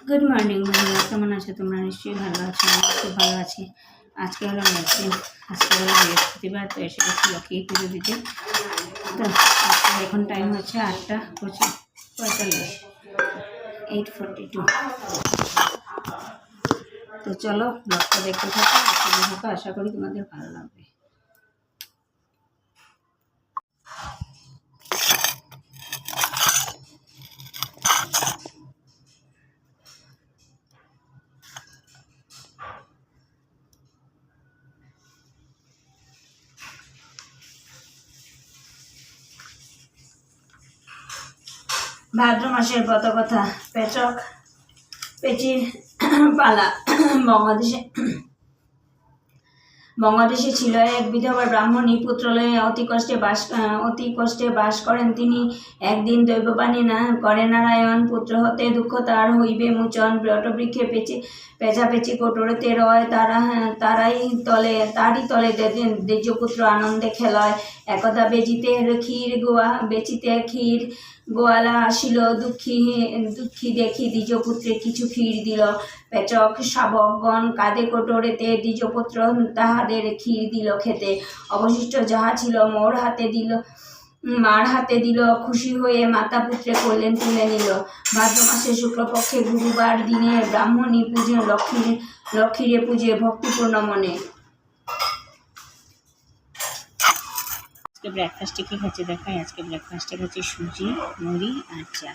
Good morning বন্ধুরা, কেমন আছো তোমরা? নিশ্চয়ই ভালো আছো। আমি খুব ভালো আছি। আজকে হলো বৃহস্পতিবার, তো এসে গেছি লক্ষ্মী পুজো দিতে। তো এখন টাইম হচ্ছে 8:45, 8:42। তো চলো ব্লগটা দেখতে থাকো, আশা করি তোমাদের ভালো লাগবে। ভাদ্র মাসের কথা, পেচক পেচির পালা। বঙ্গদেশে ছিল এক বিধবা ব্রাহ্মণী, পুত্রালয়ে অতি কষ্টে বাস করেন তিনি। একদিন দৈববাণী করে নারায়ণ, পুত্র হতে দুঃখ তার হইবে মোচন। বটবৃক্ষে পেঁচাপেচি কোটরেতে রয়, তারই তলে দ্বিজপুত্র আনন্দে খেলয়। একদা বেচিতে ক্ষীর গোয়ালা আসিল, দুঃখী দেখি দ্বিজপুত্রে কিছু ক্ষীর দিল। পেচক শাবকগণ কাঁদে কোটরেতে, দ্বিজপুত্র তাহাদের ক্ষীর দিল খেতে। অবশিষ্ট যাহা ছিল মার হাতে দিল, খুশি হয়ে মাতা পুত্রে কইলেন তুলে নিল। ভাদ্র মাসে শুক্লপক্ষে গুরুবার দিনে ব্রাহ্মণী পূজে লক্ষ্মীরে পূজে ভক্তিপূর্ণ মনে। আজকে ব্রেকফাস্টে কী খাচ্ছি দেখাই। আজকে ব্রেকফাস্টে খাচ্ছি সুজি, মুড়ি আর চা।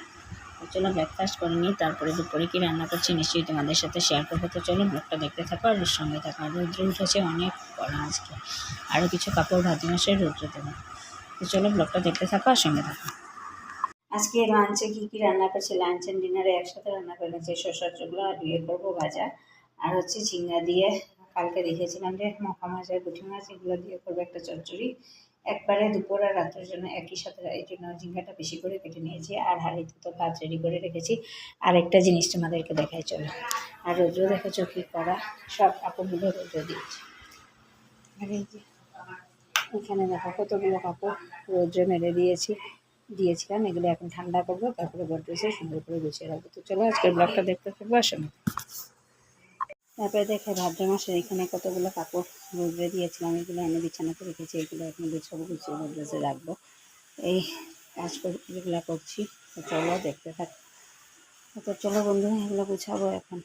তো চলো ব্রেকফাস্ট করে নিই, তারপরে দুপুরে কী রান্না করছি নিশ্চয়ই তোমাদের সাথে শেয়ার করবো। তো চলো ব্লগটা দেখতে থাকো আর সঙ্গে থাকো। আর রৌদ্র উঠেছে অনেক পড়া আজকে, আরও কিছু কাপড় ভাদ্র মাসের রৌদ্র দেবো। তো চলো ব্লগটা দেখতে থাকো আর সঙ্গে থাকো। আজকে লাঞ্চে কী রান্না করছি, লাঞ্চ অ্যান্ড ডিনারে একসাথে রান্না করে নিচ্ছি। শসার চোখলা আর করবো ভাজা, আর হচ্ছে ঝিঙ্গা দিয়ে কালকে দেখেছিলাম যে মাখা মাছ আর পুঁটি মাছ, এগুলো দিয়ে করবো একটা চচ্চড়ি। একবারে দুপুর আর রাতের জন্য একই সাথে, এই জন্য ঝিঙ্গাটা বেশি করে কেটে নিয়েছি। আর হাঁড়িতে তো ভাত রেডি করে রেখেছি। আর একটা জিনিস তোমাদেরকে দেখাই চলো। আর রোদ্র দেখেছো কী করা, সব কাপড়গুলো রোদ্র দিয়েছি। আর এই যে এখানে দেখো কতগুলো কাপড় রোদ্রে মেরে দিয়েছিলাম। এগুলো এখন ঠান্ডা করবো, তারপরে গডরেজে সুন্দর করে গুছিয়ে রাখবো। তো চলো আজকের ব্লগটা দেখতে থাকবো আসলে। তারপরে দেখে ভাদ্র মাসের এখানে কতগুলো কাপড় রোদ্রে দিয়েছিলাম, এগুলো এনে বিছানাতে রেখেছি। এগুলো এখন গুছিয়ে গডরেজে রাখবো। এই এগুলো করছি। তো চলো দেখতে থাক। তো চলো বন্ধু, এগুলো গুছাবো এখন।